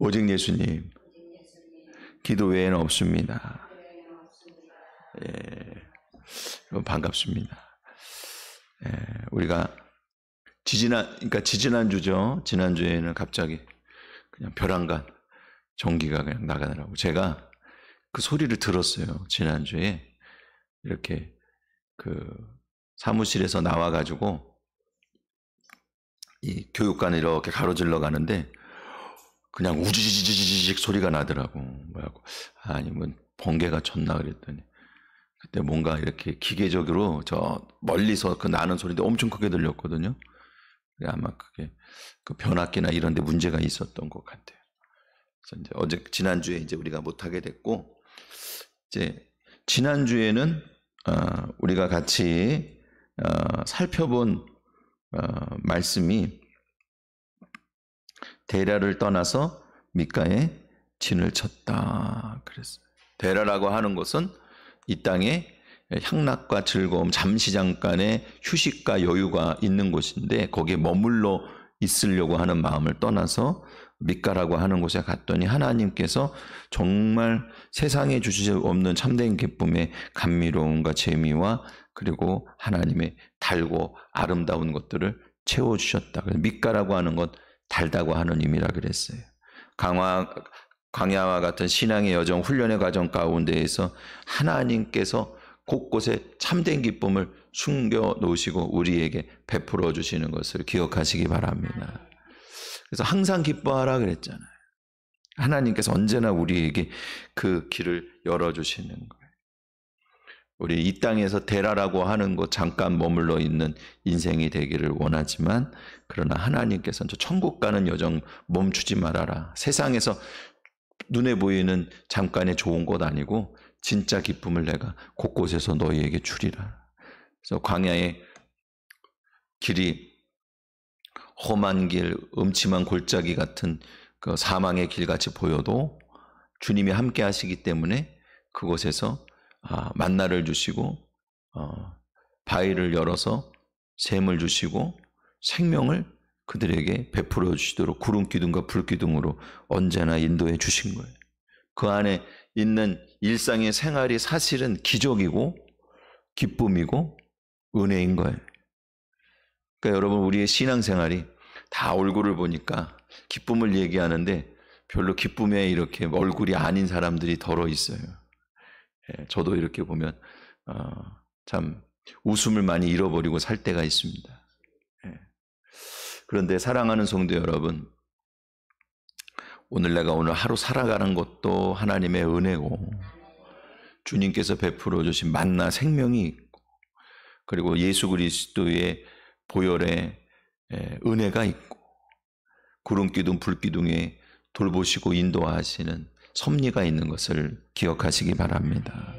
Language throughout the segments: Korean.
오직 예수님. 기도 외에는 없습니다. 예, 반갑습니다. 예, 우리가 지지난주죠. 지난주에는 갑자기 그냥 벼랑간 전기가 그냥 나가더라고. 제가 그 소리를 들었어요. 지난주에 이렇게 그 사무실에서 나와가지고 이 교육관을 이렇게 가로질러 가는데 그냥 우지지지직 소리가 나더라고. 뭐라고? 아니면 번개가 쳤나 그랬더니 그때 뭔가 이렇게 기계적으로 저 멀리서 그 나는 소리인데 엄청 크게 들렸거든요. 아마 그게 그 변압기나 이런 데 문제가 있었던 것 같아요. 그래서 이제 지난주에 이제 우리가 못하게 됐고, 이제 지난주에는 우리가 같이 살펴본 말씀이 데라를 떠나서 미가에 진을 쳤다 그랬어요. 데라라고 하는 것은 이 땅에 향락과 즐거움, 잠시 잠깐의 휴식과 여유가 있는 곳인데 거기에 머물러 있으려고 하는 마음을 떠나서 미가라고 하는 곳에 갔더니 하나님께서 정말 세상에 주실 수 없는 참된 기쁨의 감미로움과 재미와 그리고 하나님의 달고 아름다운 것들을 채워주셨다. 미가라고 하는 것 달다고 하는 의미라 그랬어요. 광야와 같은 신앙의 여정, 훈련의 과정 가운데에서 하나님께서 곳곳에 참된 기쁨을 숨겨 놓으시고 우리에게 베풀어 주시는 것을 기억하시기 바랍니다. 그래서 항상 기뻐하라 그랬잖아요. 하나님께서 언제나 우리에게 그 길을 열어주시는 거예요. 우리 이 땅에서 데라라고 하는 곳 잠깐 머물러 있는 인생이 되기를 원하지만 그러나 하나님께서는 저 천국 가는 여정 멈추지 말아라. 세상에서 눈에 보이는 잠깐의 좋은 곳 아니고 진짜 기쁨을 내가 곳곳에서 너희에게 주리라. 그래서 광야의 길이 험한 길, 음침한 골짜기 같은 그 사망의 길같이 보여도 주님이 함께 하시기 때문에 그곳에서 만나를 주시고 바위를 열어서 샘을 주시고 생명을 그들에게 베풀어 주시도록 구름 기둥과 불 기둥으로 언제나 인도해 주신 거예요. 그 안에 있는 일상의 생활이 사실은 기적이고 기쁨이고 은혜인 거예요. 그러니까 여러분 우리의 신앙생활이 다 얼굴을 보니까 기쁨을 얘기하는데 별로 기쁨에 이렇게 얼굴이 아닌 사람들이 덜어 있어요. 저도 이렇게 보면 참 웃음을 많이 잃어버리고 살 때가 있습니다. 그런데 사랑하는 성도 여러분, 오늘 내가 오늘 하루 살아가는 것도 하나님의 은혜고 주님께서 베풀어 주신 만나 생명이 있고 그리고 예수 그리스도의 보혈의 은혜가 있고 구름기둥 불기둥에 돌보시고 인도하시는 섭리가 있는 것을 기억하시기 바랍니다.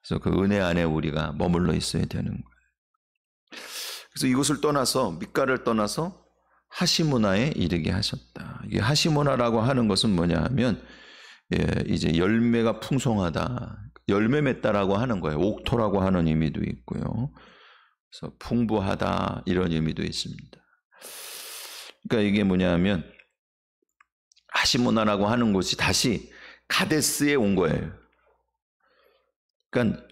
그래서 그 은혜 안에 우리가 머물러 있어야 되는 거예요. 그래서 이곳을 떠나서 미가를 떠나서 하시모나에 이르게 하셨다. 이게 하시모나라고 하는 것은 뭐냐 하면 이제 열매가 풍성하다, 열매 맺다라고 하는 거예요. 옥토라고 하는 의미도 있고요. 그래서 풍부하다 이런 의미도 있습니다. 그러니까 이게 뭐냐 하면 하시모나라고 하는 곳이 다시 가데스에 온 거예요. 그러니까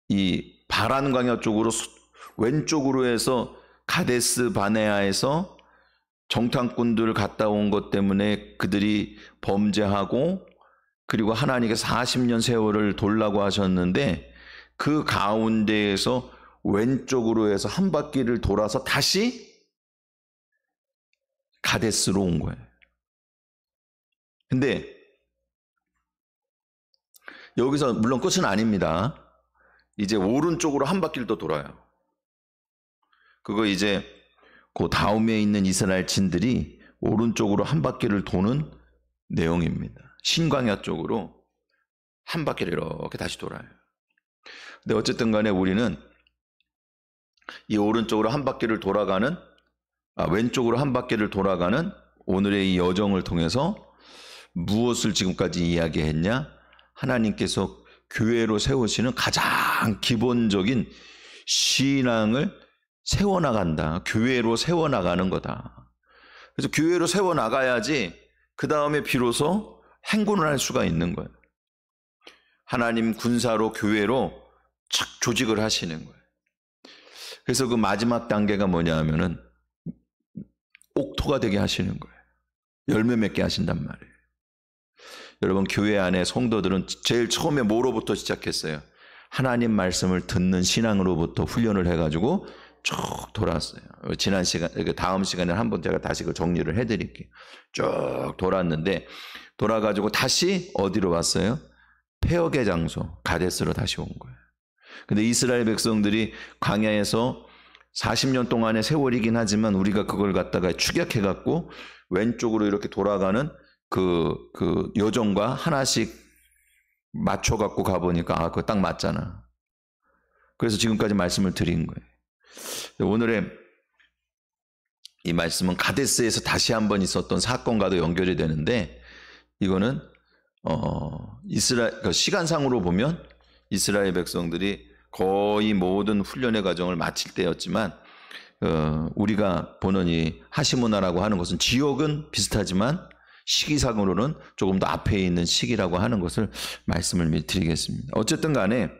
이 바란 광야 쪽으로 왼쪽으로 해서 가데스 바네아에서 정탐꾼들을 갔다 온 것 때문에 그들이 범죄하고 그리고 하나님께서 40년 세월을 돌라고 하셨는데 그 가운데에서 왼쪽으로 해서 한 바퀴를 돌아서 다시 가데스로 온 거예요. 근데 여기서 물론 끝은 아닙니다. 이제 오른쪽으로 한 바퀴를 더 돌아요. 그거 이제 그 다음에 있는 이스라엘 진들이 오른쪽으로 한 바퀴를 도는 내용입니다. 신광야 쪽으로 한 바퀴를 이렇게 다시 돌아요. 근데 어쨌든 간에 우리는 이 오른쪽으로 한 바퀴를 돌아가는 왼쪽으로 한 바퀴를 돌아가는 오늘의 이 여정을 통해서 무엇을 지금까지 이야기했냐? 하나님께서 교회로 세우시는 가장 기본적인 신앙을 세워나간다. 교회로 세워나가는 거다. 그래서 교회로 세워나가야지 그 다음에 비로소 행군을 할 수가 있는 거예요. 하나님 군사로 교회로 착 조직을 하시는 거예요. 그래서 그 마지막 단계가 뭐냐 하면은 옥토가 되게 하시는 거예요. 열매 맺게 하신단 말이에요. 여러분, 교회 안에 성도들은 제일 처음에 뭐로부터 시작했어요? 하나님 말씀을 듣는 신앙으로부터 훈련을 해가지고 쭉 돌았어요. 지난 시간, 다음 시간에 한번 제가 다시 그 정리를 해드릴게요. 쭉 돌았는데, 돌아가지고 다시 어디로 왔어요? 폐역의 장소, 가데스로 다시 온 거예요. 근데 이스라엘 백성들이 광야에서 40년 동안의 세월이긴 하지만 우리가 그걸 갖다가 축약해갖고 왼쪽으로 이렇게 돌아가는 그 여정과 하나씩 맞춰갖고 가보니까, 아, 그거 딱 맞잖아. 그래서 지금까지 말씀을 드린 거예요. 오늘의 이 말씀은 가데스에서 다시 한번 있었던 사건과도 연결이 되는데, 이거는 이스라엘 시간상으로 보면 이스라엘 백성들이 거의 모든 훈련의 과정을 마칠 때였지만, 우리가 보는 이 하시모나라고 하는 것은 지역은 비슷하지만 시기상으로는 조금 더 앞에 있는 시기라고 하는 것을 말씀을 드리겠습니다. 어쨌든 간에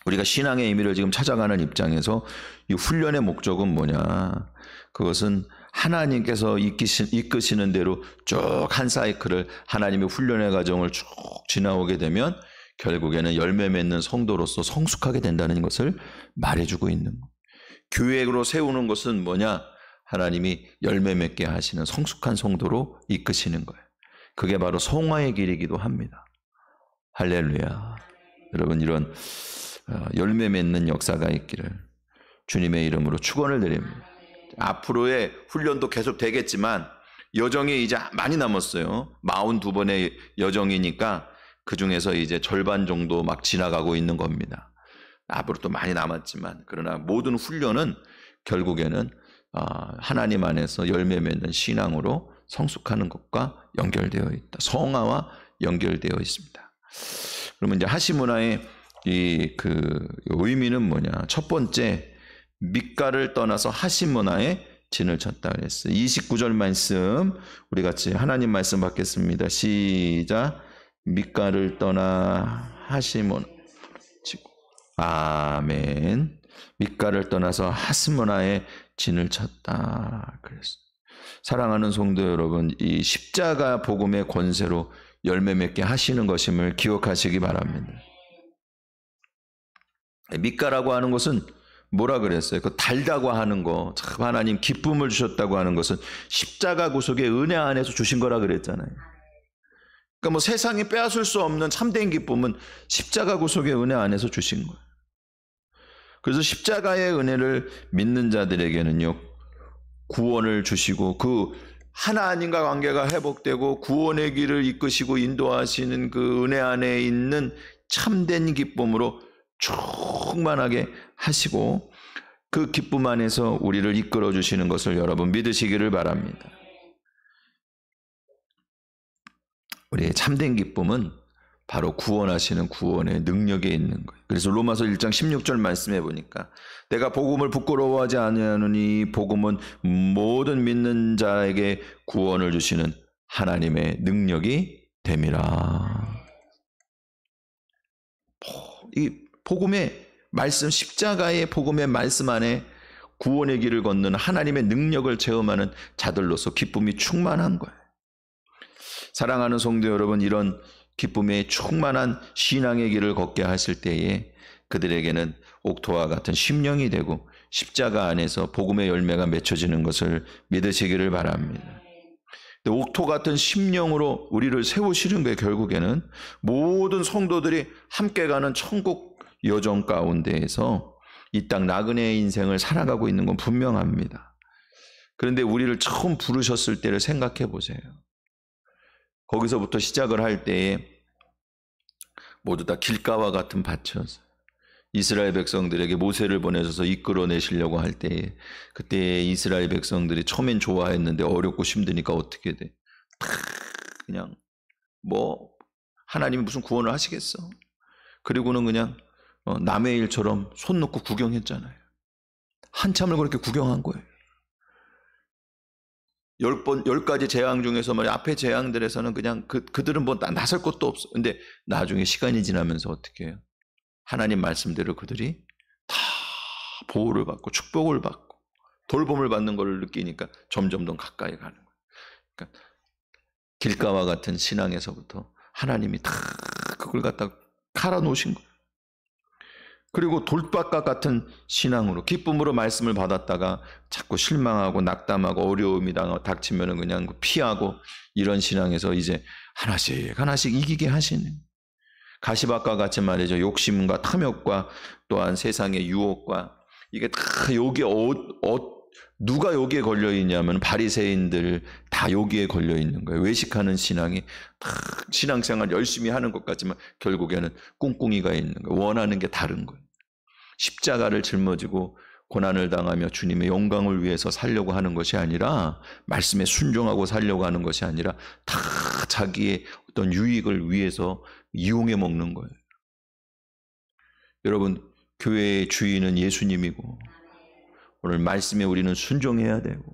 우리가 신앙의 의미를 지금 찾아가는 입장에서 이 훈련의 목적은 뭐냐? 그것은 하나님께서 이끄시는 대로 쭉 한 사이클을 하나님의 훈련의 과정을 쭉 지나오게 되면 결국에는 열매 맺는 성도로서 성숙하게 된다는 것을 말해주고 있는 거예요. 교회로 세우는 것은 뭐냐? 하나님이 열매 맺게 하시는 성숙한 성도로 이끄시는 거예요. 그게 바로 성화의 길이기도 합니다. 할렐루야. 여러분, 이런 열매 맺는 역사가 있기를 주님의 이름으로 축원을 드립니다. 앞으로의 훈련도 계속 되겠지만 여정이 이제 많이 남았어요. 42번의 여정이니까 그 중에서 이제 절반 정도 막 지나가고 있는 겁니다. 앞으로 또 많이 남았지만, 그러나 모든 훈련은 결국에는 하나님 안에서 열매 맺는 신앙으로 성숙하는 것과 연결되어 있다. 성화와 연결되어 있습니다. 그러면 이제 하시모나의 그 의미는 뭐냐? 첫 번째, 밋가를 떠나서 하시모나에 진을 쳤다 그랬어요. 29절 말씀 우리 같이 하나님 말씀 받겠습니다. 시작. 밋가를 떠나 하시모나 치고. 아멘. 밋가를 떠나서 하시모나에 진을 쳤다 그랬어요. 사랑하는 성도 여러분, 이 십자가 복음의 권세로 열매 맺게 하시는 것임을 기억하시기 바랍니다. 밋가라고 하는 것은 뭐라 그랬어요? 그 달다고 하는 거, 참 하나님 기쁨을 주셨다고 하는 것은 십자가 구속의 은혜 안에서 주신 거라 그랬잖아요. 그러니까 뭐 세상이 빼앗을 수 없는 참된 기쁨은 십자가 구속의 은혜 안에서 주신 거예요. 그래서 십자가의 은혜를 믿는 자들에게는요, 구원을 주시고 그 하나님과 관계가 회복되고 구원의 길을 이끄시고 인도하시는 그 은혜 안에 있는 참된 기쁨으로 충만하게 하시고 그 기쁨 안에서 우리를 이끌어 주시는 것을 여러분 믿으시기를 바랍니다. 우리의 참된 기쁨은 바로 구원하시는 구원의 능력에 있는 거예요. 그래서 로마서 1장 16절 말씀해 보니까 내가 복음을 부끄러워하지 아니하노니 복음은 모든 믿는 자에게 구원을 주시는 하나님의 능력이 됨이라. 이 복음의 말씀, 십자가의 복음의 말씀 안에 구원의 길을 걷는 하나님의 능력을 체험하는 자들로서 기쁨이 충만한 거예요. 사랑하는 성도 여러분, 이런 기쁨에 충만한 신앙의 길을 걷게 하실 때에 그들에게는 옥토와 같은 심령이 되고 십자가 안에서 복음의 열매가 맺혀지는 것을 믿으시기를 바랍니다. 옥토 같은 심령으로 우리를 세우시는 게 결국에는 모든 성도들이 함께 가는 천국 여정 가운데에서 이 땅 나그네의 인생을 살아가고 있는 건 분명합니다. 그런데 우리를 처음 부르셨을 때를 생각해 보세요. 거기서부터 시작을 할 때에 모두 다 길가와 같은 밭이었어요. 이스라엘 백성들에게 모세를 보내셔서 이끌어내시려고 할 때에 그때 이스라엘 백성들이 처음엔 좋아했는데 어렵고 힘드니까 어떻게 돼? 그냥 뭐 하나님이 무슨 구원을 하시겠어? 그리고는 그냥 남의 일처럼 손 놓고 구경했잖아요. 한참을 그렇게 구경한 거예요. 열 가지 재앙 중에서 말이야, 앞에 재앙들에서는 그냥 그들은 뭐 나설 것도 없어. 근데 나중에 시간이 지나면서 어떻게 해요? 하나님 말씀대로 그들이 다 보호를 받고 축복을 받고 돌봄을 받는 걸 느끼니까 점점 더 가까이 가는 거예요. 그러니까 길가와 같은 신앙에서부터 하나님이 다 그걸 갖다 갈아 놓으신 거예요. 그리고 돌밭과 같은 신앙으로 기쁨으로 말씀을 받았다가 자꾸 실망하고 낙담하고 어려움이 닥치면 그냥 피하고 이런 신앙에서 이제 하나씩 하나씩 이기게 하시는, 가시밭과 같이 말이죠. 욕심과 탐욕과 또한 세상의 유혹과 이게 다 여기에 누가 여기에 걸려 있냐면 바리새인들 다 여기에 걸려 있는 거예요. 외식하는 신앙이 다 신앙생활 열심히 하는 것 같지만 결국에는 꿍꿍이가 있는 거예요. 원하는 게 다른 거예요. 십자가를 짊어지고 고난을 당하며 주님의 영광을 위해서 살려고 하는 것이 아니라, 말씀에 순종하고 살려고 하는 것이 아니라 다 자기의 어떤 유익을 위해서 이용해 먹는 거예요. 여러분, 교회의 주인은 예수님이고 오늘 말씀에 우리는 순종해야 되고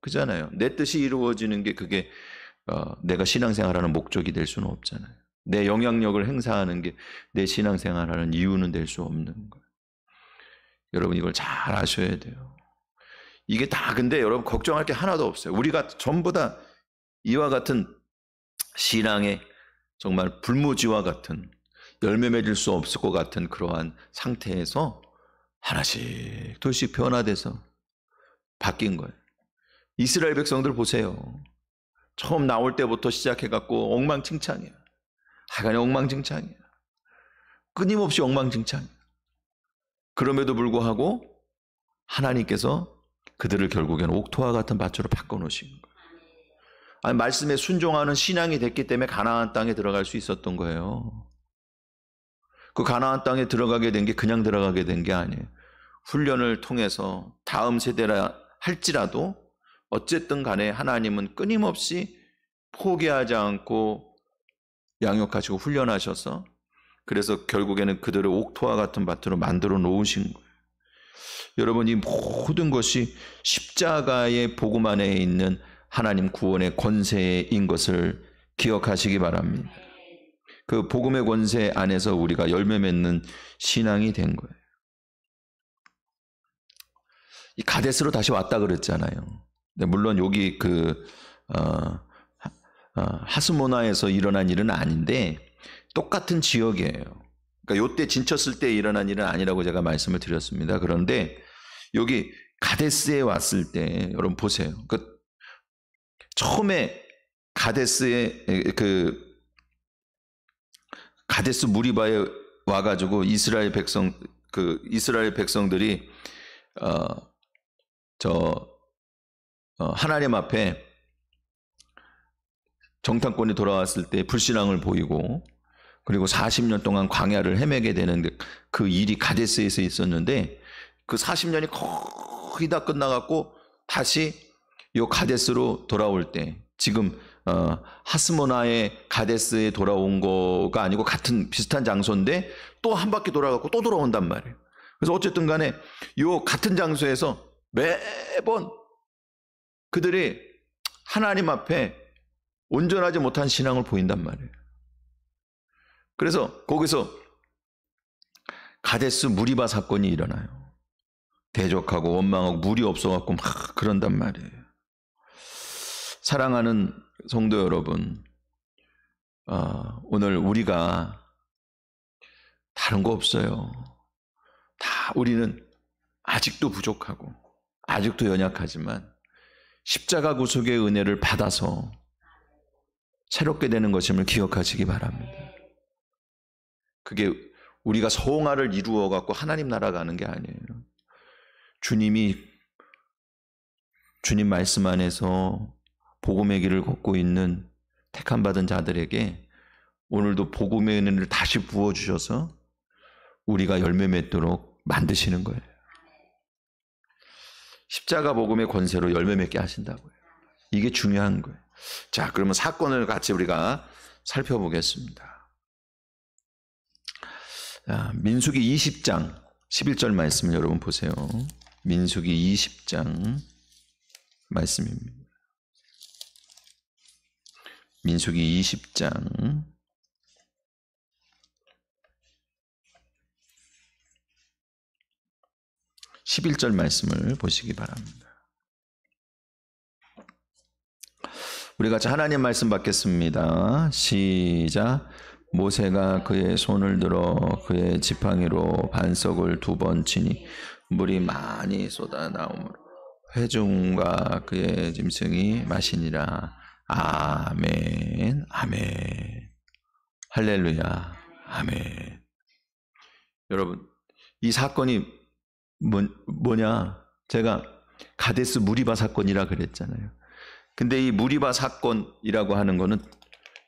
그잖아요. 내 뜻이 이루어지는 게 그게 내가 신앙생활하는 목적이 될 수는 없잖아요. 내 영향력을 행사하는 게 내 신앙생활하는 이유는 될 수 없는 거예요. 여러분 이걸 잘 아셔야 돼요. 이게 다 근데 여러분 걱정할 게 하나도 없어요. 우리가 전부 다 이와 같은 신앙의 정말 불모지와 같은 열매 맺을 수 없을 것 같은 그러한 상태에서 하나씩 둘씩 변화돼서 바뀐 거예요. 이스라엘 백성들 보세요. 처음 나올 때부터 시작해갖고 엉망진창이야. 하여간에 엉망진창이야. 끊임없이 엉망진창이야. 그럼에도 불구하고 하나님께서 그들을 결국에는 옥토와 같은 밭으로 바꿔놓으신 거예요. 아니, 말씀에 순종하는 신앙이 됐기 때문에 가나안 땅에 들어갈 수 있었던 거예요. 그 가나안 땅에 들어가게 된 게 그냥 들어가게 된 게 아니에요. 훈련을 통해서 다음 세대라 할지라도 어쨌든 간에 하나님은 끊임없이 포기하지 않고 양육하시고 훈련하셔서 그래서 결국에는 그들을 옥토와 같은 밭으로 만들어 놓으신 거예요. 여러분, 이 모든 것이 십자가의 복음 안에 있는 하나님 구원의 권세인 것을 기억하시기 바랍니다. 그 복음의 권세 안에서 우리가 열매 맺는 신앙이 된 거예요. 이 가데스로 다시 왔다 그랬잖아요. 물론 여기 하스모나에서 일어난 일은 아닌데 똑같은 지역이에요. 그러니까 요때 진쳤을 때 일어난 일은 아니라고 제가 말씀을 드렸습니다. 그런데 여기 가데스에 왔을 때 여러분 보세요. 처음에 가데스 무리바에 와가지고 이스라엘 백성들이 하나님 앞에 정탐꾼이 돌아왔을 때 불신앙을 보이고 그리고 40년 동안 광야를 헤매게 되는 그 일이 가데스에서 있었는데 그 40년이 거의 다 끝나갖고 다시 이 가데스로 돌아올 때 지금 하스모나의 가데스에 돌아온 거가 아니고 같은 비슷한 장소인데 또 한 바퀴 돌아가고 또 돌아온단 말이에요. 그래서 어쨌든 간에 이 같은 장소에서 매번 그들이 하나님 앞에 온전하지 못한 신앙을 보인단 말이에요. 그래서 거기서 가데스 무리바 사건이 일어나요. 대적하고 원망하고 물이 없어갖고 막 그런단 말이에요. 사랑하는 성도 여러분, 오늘 우리가 다른 거 없어요. 다 우리는 아직도 부족하고 아직도 연약하지만 십자가 구속의 은혜를 받아서 새롭게 되는 것임을 기억하시기 바랍니다. 그게 우리가 성화를 이루어 갖고 하나님 나라 가는 게 아니에요. 주님 말씀 안에서 복음의 길을 걷고 있는 택함 받은 자들에게 오늘도 복음의 은혜를 다시 부어 주셔서 우리가 열매 맺도록 만드시는 거예요. 십자가 복음의 권세로 열매 맺게 하신다고요. 이게 중요한 거예요. 자, 그러면 사건을 같이 우리가 살펴보겠습니다. 민수기 20장 11절 말씀을 여러분 보세요. 민수기 20장 말씀입니다. 민수기 20장 11절 말씀을 보시기 바랍니다. 우리 같이 하나님 말씀 받겠습니다. 시작. 모세가 그의 손을 들어 그의 지팡이로 반석을 2번 치니 물이 많이 쏟아나오므로 회중과 그의 짐승이 마시니라. 아멘. 아멘. 할렐루야. 아멘. 여러분, 이 사건이 뭐냐? 제가 가데스 무리바 사건이라 그랬잖아요. 근데 이 무리바 사건이라고 하는 거는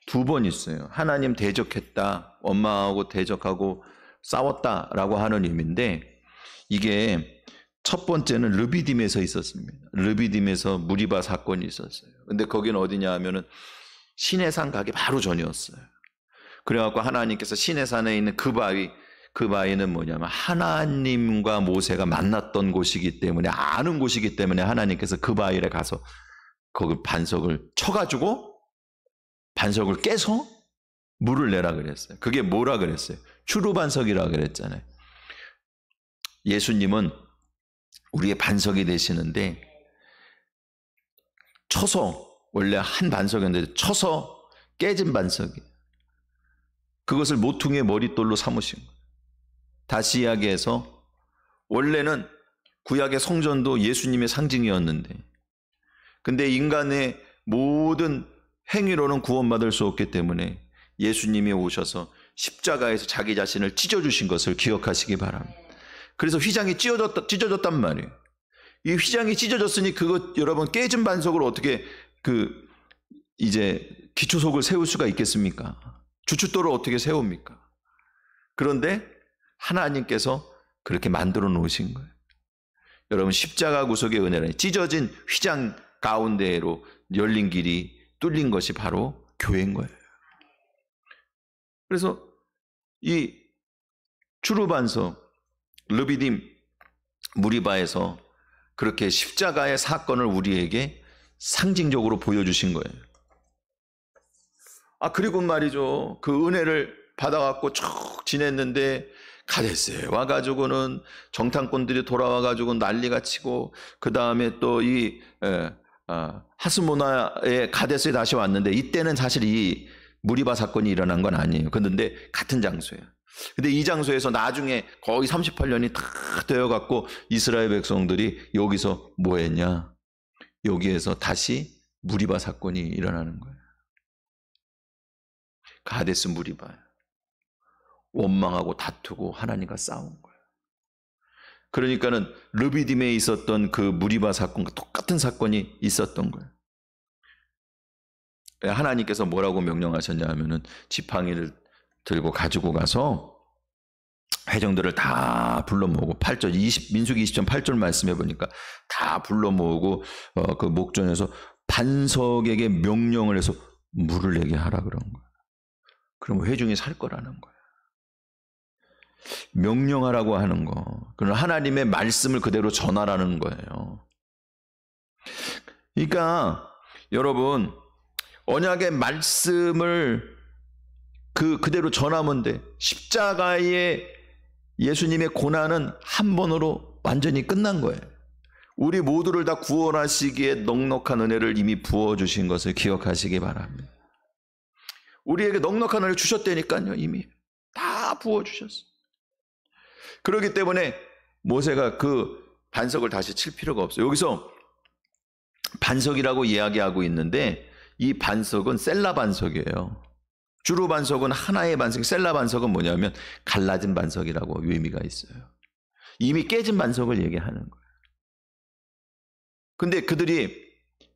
2번 있어요. 하나님 대적했다, 원망하고 대적하고 싸웠다라고 하는 의미인데, 이게 첫 번째는 르비딤에서 있었습니다. 르비딤에서 무리바 사건이 있었어요. 근데 거기는 어디냐 하면은 시내산 가기 바로 전이었어요. 그래갖고 하나님께서 시내산에 있는 그 바위는 뭐냐면 하나님과 모세가 만났던 곳이기 때문에, 아는 곳이기 때문에 하나님께서 그 바위에 가서 거기 반석을 쳐가지고 반석을 깨서 물을 내라 그랬어요. 그게 뭐라 그랬어요? 추루반석이라 그랬잖아요. 예수님은 우리의 반석이 되시는데, 쳐서, 원래 한 반석이었는데 쳐서 깨진 반석이에요. 그것을 모퉁이의 머릿돌로 삼으신 거예요. 다시 이야기해서 원래는 구약의 성전도 예수님의 상징이었는데, 근데 인간의 모든 행위로는 구원받을 수 없기 때문에 예수님이 오셔서 십자가에서 자기 자신을 찢어주신 것을 기억하시기 바랍니다. 그래서 휘장이 찢어졌단 말이에요. 이 휘장이 찢어졌으니 그것 여러분 깨진 반석을 어떻게 이제 기초석을 세울 수가 있겠습니까? 주춧돌을 어떻게 세웁니까? 그런데 하나님께서 그렇게 만들어 놓으신 거예요. 여러분, 십자가 구속의 은혜는 찢어진 휘장 가운데로 열린 길이 뚫린 것이 바로 교회인 거예요. 그래서 이 추루반석, 르비딤, 무리바에서 그렇게 십자가의 사건을 우리에게 상징적으로 보여주신 거예요. 그리고 말이죠. 그 은혜를 받아갖고 쭉 지냈는데 가데스에 와가지고는 정탐꾼들이 돌아와가지고 난리가 치고, 그 다음에 또 이 하스모나의 가데스에 다시 왔는데, 이때는 사실 이 무리바 사건이 일어난 건 아니에요. 그런데 같은 장소예요. 근데 이 장소에서 나중에 거의 38년이 다 되어갖고 이스라엘 백성들이 여기서 뭐 했냐? 여기에서 다시 무리바 사건이 일어나는 거예요. 가데스 무리바예요. 원망하고 다투고 하나님과 싸운 거예요. 그러니까는 르비딤에 있었던 그 무리바 사건과 똑같은 사건이 있었던 거예요. 하나님께서 뭐라고 명령하셨냐 하면은 지팡이를 들고 가지고 가서 회중들을 다 불러 모으고, 8절 민수기 20장 8절 말씀해 보니까 다 불러 모으고 그 목전에서 반석에게 명령을 해서 물을 내게 하라 그런 거예요. 그럼 회중이 살 거라는 거예요. 명령하라고 하는 거, 그건 하나님의 말씀을 그대로 전하라는 거예요. 그러니까 여러분, 언약의 말씀을 그대로 전하면 돼. 십자가의 예수님의 고난은 한 번으로 완전히 끝난 거예요. 우리 모두를 다 구원하시기에 넉넉한 은혜를 이미 부어주신 것을 기억하시기 바랍니다. 우리에게 넉넉한 은혜를 주셨다니까요. 이미 다 부어주셨어요. 그렇기 때문에 모세가 그 반석을 다시 칠 필요가 없어요. 여기서 반석이라고 이야기하고 있는데, 이 반석은 셀라 반석이에요. 주루 반석은 하나의 반석, 셀라 반석은 뭐냐면 갈라진 반석이라고 의미가 있어요. 이미 깨진 반석을 얘기하는 거예요. 근데 그들이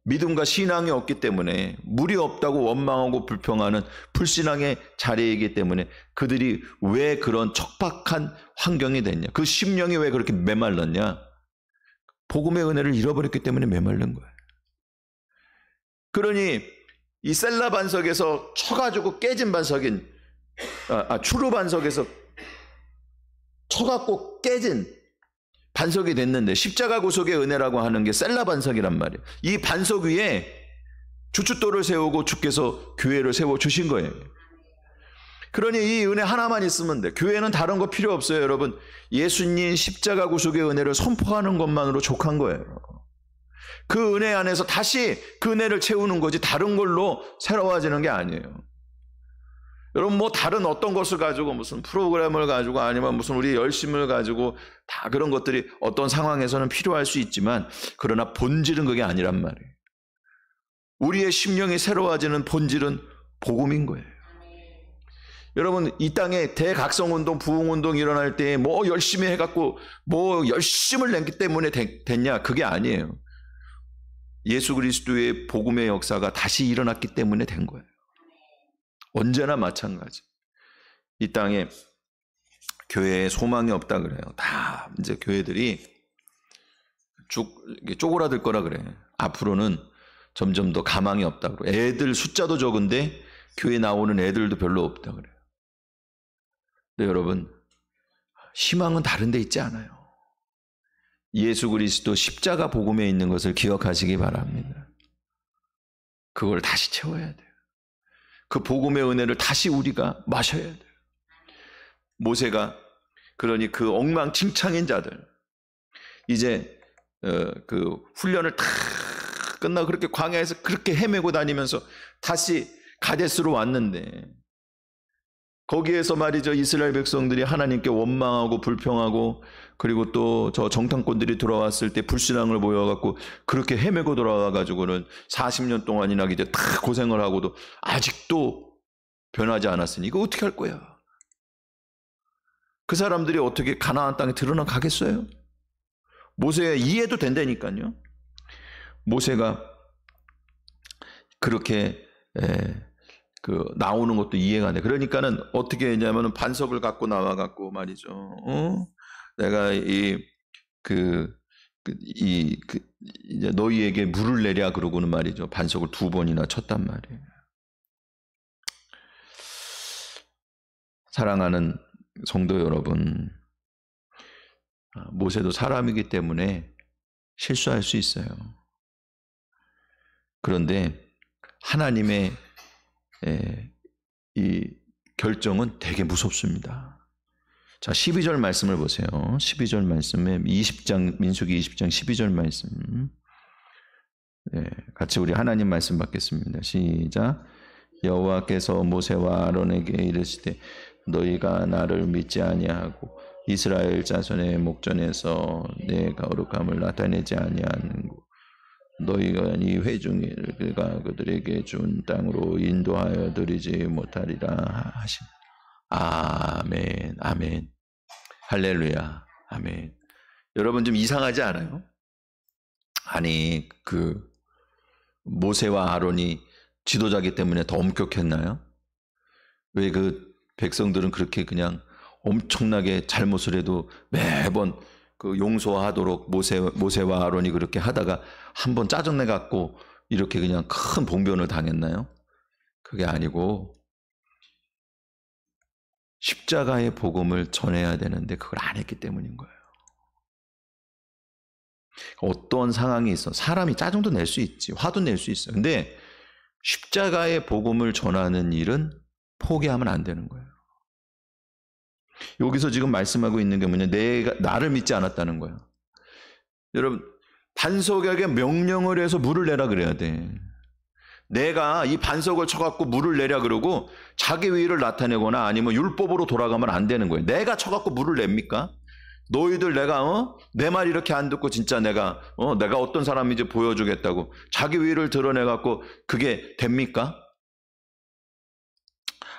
믿음과 신앙이 없기 때문에, 물이 없다고 원망하고 불평하는 불신앙의 자리이기 때문에 그들이 왜 그런 척박한 환경이 됐냐? 그 심령이 왜 그렇게 메말랐냐? 복음의 은혜를 잃어버렸기 때문에 메말른 거예요. 그러니 이 셀라 반석에서 쳐가지고 깨진 반석인 추루 반석에서 쳐갖고 깨진 반석이 됐는데, 십자가 구속의 은혜라고 하는 게 셀라 반석이란 말이에요. 이 반석 위에 주춧돌을 세우고 주께서 교회를 세워주신 거예요. 그러니 이 은혜 하나만 있으면 돼. 교회는 다른 거 필요 없어요, 여러분. 예수님 십자가 구속의 은혜를 선포하는 것만으로 족한 거예요. 그 은혜 안에서 다시 그 은혜를 채우는 거지 다른 걸로 새로워지는 게 아니에요. 여러분 뭐 다른 어떤 것을 가지고 무슨 프로그램을 가지고 아니면 무슨 우리 열심을 가지고 다 그런 것들이 어떤 상황에서는 필요할 수 있지만 그러나 본질은 그게 아니란 말이에요. 우리의 심령이 새로워지는 본질은 복음인 거예요. 여러분 이 땅에 대각성운동, 부흥운동 일어날 때 뭐 열심히 해갖고 뭐 열심을 냈기 때문에 됐냐? 그게 아니에요. 예수 그리스도의 복음의 역사가 다시 일어났기 때문에 된 거예요. 언제나 마찬가지. 이 땅에 교회에 소망이 없다 그래요. 다 이제 교회들이 쪼그라들 거라 그래. 앞으로는 점점 더 가망이 없다 그래요. 애들 숫자도 적은데 교회 나오는 애들도 별로 없다 그래요. 근데 여러분 희망은 다른 데 있지 않아요. 예수 그리스도 십자가 복음에 있는 것을 기억하시기 바랍니다. 그걸 다시 채워야 돼요. 그 복음의 은혜를 다시 우리가 마셔야 돼요. 모세가 그러니 그 엉망진창인 자들 이제 그 훈련을 다 끝나고 그렇게 광야에서 그렇게 헤매고 다니면서 다시 가데스로 왔는데 거기에서 말이죠 이스라엘 백성들이 하나님께 원망하고 불평하고 그리고 또 저 정탐꾼들이 돌아왔을 때 불신앙을 보여갖고 그렇게 헤매고 돌아와가지고는 40년 동안이나 이제 다 고생을 하고도 아직도 변하지 않았으니 이거 어떻게 할 거야? 그 사람들이 어떻게 가나안 땅에 들어가겠어요? 모세 이해도 된다니까요. 모세가 그렇게 나오는 것도 이해가 돼. 그러니까는 어떻게 했냐면은 반석을 갖고 나와갖고 말이죠. 내가 이제 너희에게 물을 내랴 그러고는 말이죠. 반석을 2번이나 쳤단 말이에요. 사랑하는 성도 여러분, 모세도 사람이기 때문에 실수할 수 있어요. 그런데 하나님의 이 결정은 되게 무섭습니다. 자, 12절 말씀을 보세요. 12절 말씀에 민수기 20장 12절 말씀. 같이 우리 하나님 말씀 받겠습니다. 시작. 여호와께서 모세와 아론에게 이르시되 너희가 나를 믿지 아니하고 이스라엘 자손의 목전에서 내 거룩함을 나타내지 아니하는고 너희가 이 회중을 그들에게 준 땅으로 인도하여 드리지 못하리라 하신. 아멘, 아멘, 할렐루야, 아멘. 여러분 좀 이상하지 않아요? 아니 모세와 아론이 지도자기 때문에 더 엄격했나요? 왜 그 백성들은 그렇게 그냥 엄청나게 잘못을 해도 매번 용서하도록 모세와 아론이 그렇게 하다가 한번 짜증내 갖고 이렇게 그냥 큰 봉변을 당했나요? 그게 아니고 십자가의 복음을 전해야 되는데 그걸 안 했기 때문인 거예요. 어떤 상황이 있어 사람이 짜증도 낼 수 있지 화도 낼 수 있어요. 근데 십자가의 복음을 전하는 일은 포기하면 안 되는 거예요. 여기서 지금 말씀하고 있는 게 뭐냐, 나를 믿지 않았다는 거예요. 여러분 반석에게 명령을 해서 물을 내라 그래야 돼. 내가 이 반석을 쳐갖고 물을 내라 그러고 자기 위를 나타내거나 아니면 율법으로 돌아가면 안 되는 거예요. 내가 쳐갖고 물을 냅니까? 너희들 내가 내 말 이렇게 안 듣고 진짜 내가 어떤 사람인지 보여주겠다고 자기 위를 드러내갖고 그게 됩니까?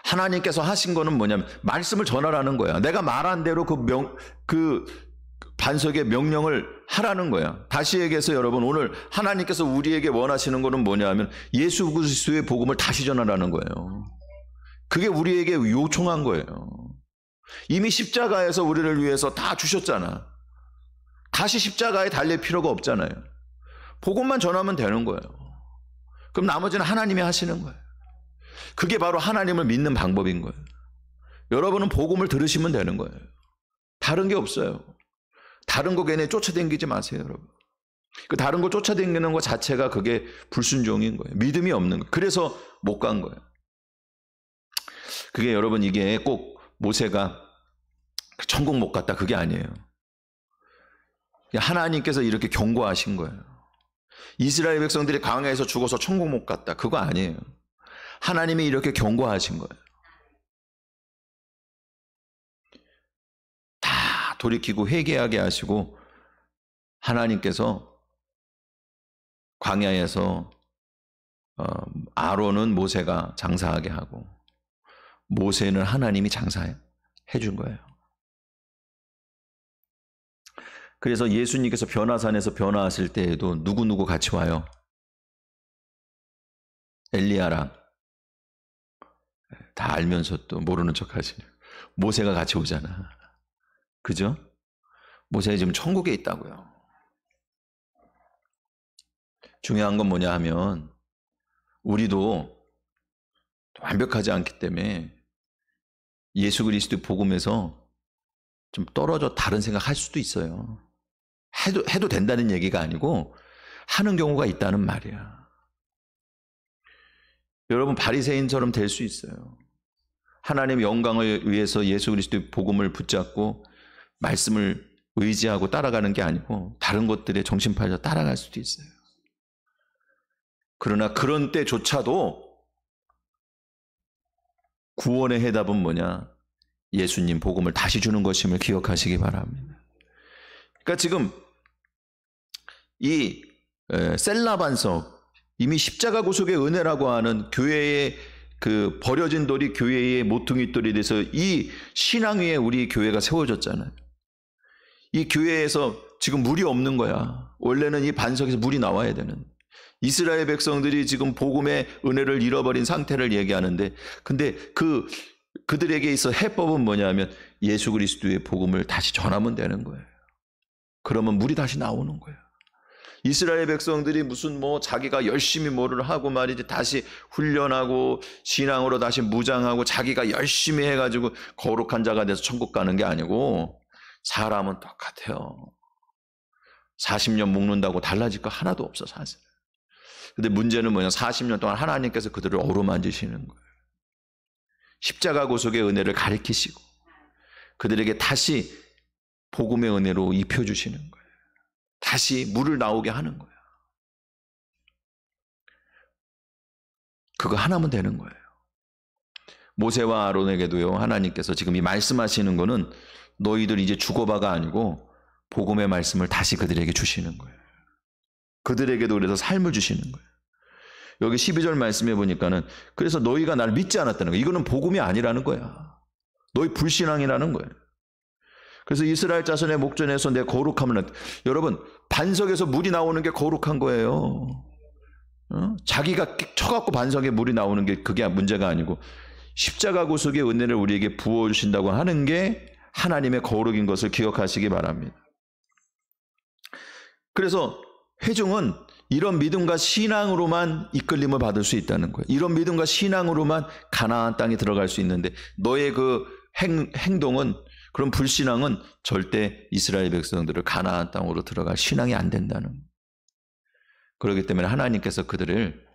하나님께서 하신 거는 뭐냐면 말씀을 전하라는 거야. 내가 말한 대로 그 반석의 명령을 하라는 거야. 다시 얘기해서 여러분 오늘 하나님께서 우리에게 원하시는 거는 뭐냐면 예수 그리스도의 복음을 다시 전하라는 거예요. 그게 우리에게 요청한 거예요. 이미 십자가에서 우리를 위해서 다 주셨잖아. 다시 십자가에 달릴 필요가 없잖아요. 복음만 전하면 되는 거예요. 그럼 나머지는 하나님이 하시는 거예요. 그게 바로 하나님을 믿는 방법인 거예요. 여러분은 복음을 들으시면 되는 거예요. 다른 게 없어요. 다른 거 괜히 쫓아다니지 마세요, 여러분. 그 다른 거 쫓아다니는 것 자체가 그게 불순종인 거예요. 믿음이 없는 거예요. 그래서 못 간 거예요. 그게 여러분 이게 꼭 모세가 천국 못 갔다 그게 아니에요. 하나님께서 이렇게 경고하신 거예요. 이스라엘 백성들이 광야에서 죽어서 천국 못 갔다 그거 아니에요. 하나님이 이렇게 경고하신 거예요. 다 돌이키고 회개하게 하시고 하나님께서 광야에서 아론은 모세가 장사하게 하고 모세는 하나님이 장사해 준 거예요. 그래서 예수님께서 변화산에서 변화하실 때에도 누구 같이 와요? 엘리야랑 다 알면서 또 모르는 척 하시네요. 모세가 같이 오잖아. 그죠? 모세가 지금 천국에 있다고요. 중요한 건 뭐냐 하면 우리도 완벽하지 않기 때문에 예수 그리스도 복음에서 좀 떨어져 다른 생각 할 수도 있어요. 해도 된다는 얘기가 아니고 하는 경우가 있다는 말이야. 여러분 바리새인처럼 될 수 있어요. 하나님의 영광을 위해서 예수 그리스도의 복음을 붙잡고 말씀을 의지하고 따라가는 게 아니고 다른 것들에 정신 팔려 따라갈 수도 있어요. 그러나 그런 때조차도 구원의 해답은 뭐냐? 예수님 복음을 다시 주는 것임을 기억하시기 바랍니다. 그러니까 지금 이 셀라 반석, 이미 십자가 구속의 은혜라고 하는 교회의 그 버려진 돌이 교회의 모퉁이 돌이 돼서 이 신앙 위에 우리 교회가 세워졌잖아요. 이 교회에서 지금 물이 없는 거야. 원래는 이 반석에서 물이 나와야 되는. 이스라엘 백성들이 지금 복음의 은혜를 잃어버린 상태를 얘기하는데, 근데 그들에게 있어 해법은 뭐냐면 예수 그리스도의 복음을 다시 전하면 되는 거예요. 그러면 물이 다시 나오는 거예요. 이스라엘 백성들이 무슨 자기가 열심히 뭐를 하고 말이지 다시 훈련하고 신앙으로 다시 무장하고 자기가 열심히 해가지고 거룩한 자가 돼서 천국 가는 게 아니고 사람은 똑같아요. 40년 묵는다고 달라질 거 하나도 없어 사실. 근데 문제는 뭐냐? 40년 동안 하나님께서 그들을 어루만지시는 거예요. 십자가 구속의 은혜를 가르치시고 그들에게 다시 복음의 은혜로 입혀주시는 거예요. 다시 물을 나오게 하는 거예요. 그거 하나면 되는 거예요. 모세와 아론에게도요, 하나님께서 지금 이 말씀하시는 거는 너희들 이제 죽어봐가 아니고 복음의 말씀을 다시 그들에게 주시는 거예요. 그들에게도 그래서 삶을 주시는 거예요. 여기 12절 말씀해 보니까는 그래서 너희가 날 믿지 않았다는 거예요. 이거는 복음이 아니라는 거야. 너희 불신앙이라는 거예요. 그래서 이스라엘 자손의 목전에서 내 거룩함을 여러분 반석에서 물이 나오는 게 거룩한 거예요. 자기가 쳐갖고 반석에 물이 나오는 게 그게 문제가 아니고 십자가 구속의 은혜를 우리에게 부어주신다고 하는 게 하나님의 거룩인 것을 기억하시기 바랍니다. 그래서 회중은 이런 믿음과 신앙으로만 이끌림을 받을 수 있다는 거예요. 이런 믿음과 신앙으로만 가나안 땅에 들어갈 수 있는데 너의 그 행동은 그런 불신앙은 절대 이스라엘 백성들을 가나안 땅으로 들어갈 신앙이 안 된다는 거예요. 그렇기 때문에 하나님께서 그들을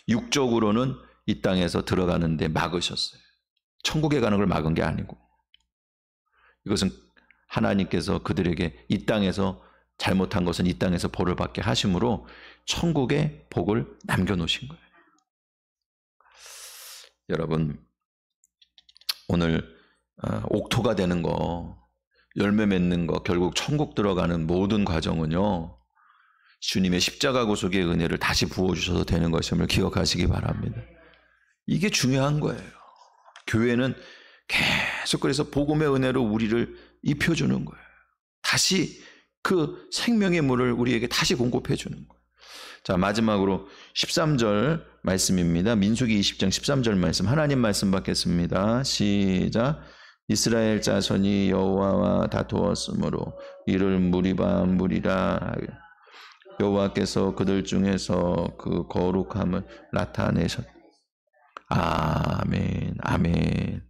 육적으로는 이 땅에서 들어가는데 막으셨어요. 천국에 가는 걸 막은 게 아니고 이것은 하나님께서 그들에게 이 땅에서 잘못한 것은 이 땅에서 벌을 받게 하심으로 천국의 복을 남겨놓으신 거예요. 여러분 오늘 옥토가 되는 거, 열매 맺는 거, 결국 천국 들어가는 모든 과정은요 주님의 십자가 구속의 은혜를 다시 부어주셔서 되는 것임을 기억하시기 바랍니다. 이게 중요한 거예요. 교회는 계속 그래서 복음의 은혜로 우리를 입혀주는 거예요. 다시 그 생명의 물을 우리에게 다시 공급해 주는 거예요. 자, 마지막으로 13절 말씀입니다. 민수기 20장 13절 말씀, 하나님 말씀 받겠습니다. 시작. 이스라엘 자손이 여호와와 다투었으므로 이를 무리라. 여호와께서 그들 중에서 그 거룩함을 나타내셨다. 아멘, 아멘,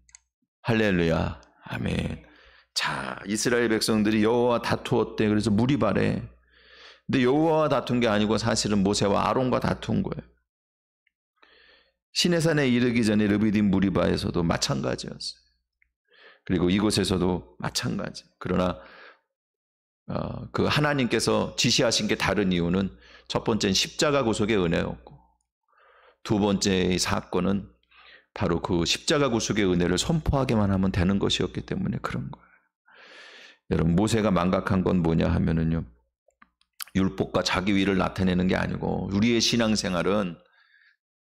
할렐루야, 아멘. 자, 이스라엘 백성들이 여호와와 다투었대. 그래서 무리바래. 근데 여호와와 다툰 게 아니고 사실은 모세와 아론과 다툰 거예요. 시내산에 이르기 전에 르비딤 무리바에서도 마찬가지였어요. 그리고 이곳에서도 마찬가지. 그러나 그 하나님께서 지시하신 게 다른 이유는 첫 번째는 십자가 구속의 은혜였고, 두 번째의 사건은 바로 그 십자가 구속의 은혜를 선포하게만 하면 되는 것이었기 때문에 그런 거예요. 여러분, 모세가 망각한 건 뭐냐 하면은요, 율법과 자기 위를 나타내는 게 아니고, 우리의 신앙생활은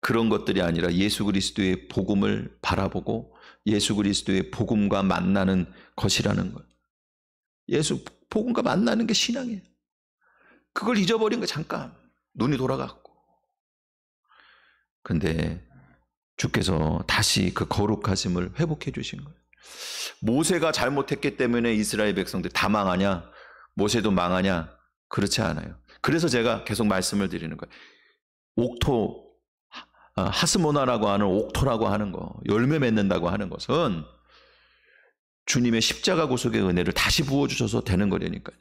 그런 것들이 아니라 예수 그리스도의 복음을 바라보고 예수 그리스도의 복음과 만나는 것이라는 거예요. 예수 복음과 만나는 게 신앙이에요. 그걸 잊어버린 거 잠깐 눈이 돌아갔고, 근데 주께서 다시 그 거룩하심을 회복해 주신 거예요. 모세가 잘못했기 때문에 이스라엘 백성들 다 망하냐? 모세도 망하냐? 그렇지 않아요. 그래서 제가 계속 말씀을 드리는 거예요. 옥토, 하스모나라고 하는 옥토라고 하는 거, 열매 맺는다고 하는 것은 주님의 십자가 구속의 은혜를 다시 부어주셔서 되는 거라니까요.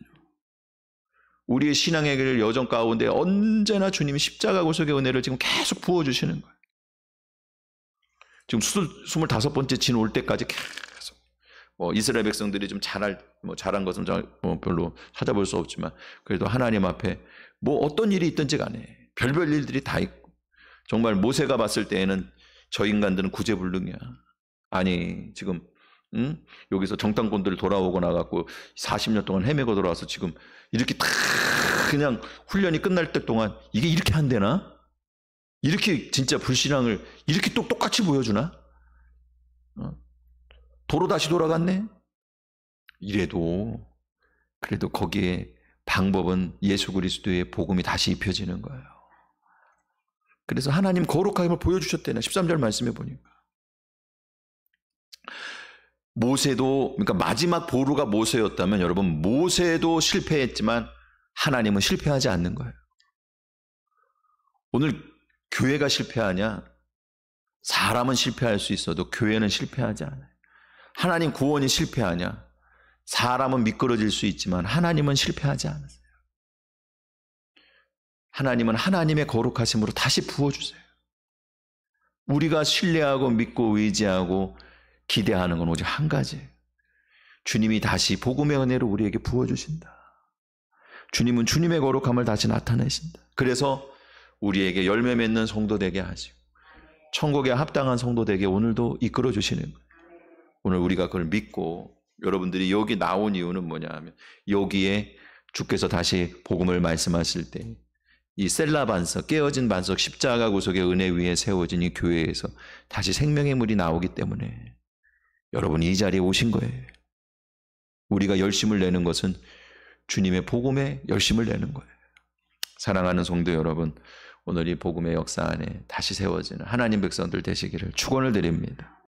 우리의 신앙의 길 여정 가운데 언제나 주님이 십자가 구속의 은혜를 지금 계속 부어주시는 거예요. 지금 25번째 진 올 때까지 계속 이스라엘 백성들이 좀 잘한 것은 별로 찾아볼 수 없지만, 그래도 하나님 앞에 어떤 일이 있든지 간에 별별 일들이 다 있고, 정말 모세가 봤을 때에는 저 인간들은 구제불능이야. 아니 지금 여기서 정탐꾼들 돌아오고 나갔고 40년 동안 헤매고 돌아와서 지금 이렇게 다 그냥 훈련이 끝날 때 동안 이게 이렇게 한대나? 이렇게 진짜 불신앙을 이렇게 또 똑같이 보여주나? 도로 다시 돌아갔네? 그래도 거기에 방법은 예수 그리스도의 복음이 다시 입혀지는 거예요. 그래서 하나님 거룩함을 보여주셨대나 13절 말씀해 보니까. 모세도, 그러니까 마지막 보루가 모세였다면 여러분, 모세도 실패했지만 하나님은 실패하지 않는 거예요. 오늘 교회가 실패하냐? 사람은 실패할 수 있어도 교회는 실패하지 않아요. 하나님 구원이 실패하냐? 사람은 미끄러질 수 있지만 하나님은 실패하지 않으세요. 하나님은 하나님의 거룩하심으로 다시 부어주세요. 우리가 신뢰하고 믿고 의지하고 기대하는 건 오직 한 가지예요. 주님이 다시 복음의 은혜로 우리에게 부어주신다. 주님은 주님의 거룩함을 다시 나타내신다. 그래서 우리에게 열매 맺는 성도 되게 하시고 천국에 합당한 성도 되게 오늘도 이끌어 주시는 거예요. 오늘 우리가 그걸 믿고, 여러분들이 여기 나온 이유는 뭐냐 하면, 여기에 주께서 다시 복음을 말씀하실 때 이 셀라 반석, 깨어진 반석, 십자가 구속의 은혜 위에 세워진 이 교회에서 다시 생명의 물이 나오기 때문에 여러분이 이 자리에 오신 거예요. 우리가 열심을 내는 것은 주님의 복음에 열심을 내는 거예요. 사랑하는 성도 여러분, 오늘 이 복음의 역사 안에 다시 세워지는 하나님 백성들 되시기를 축원을 드립니다.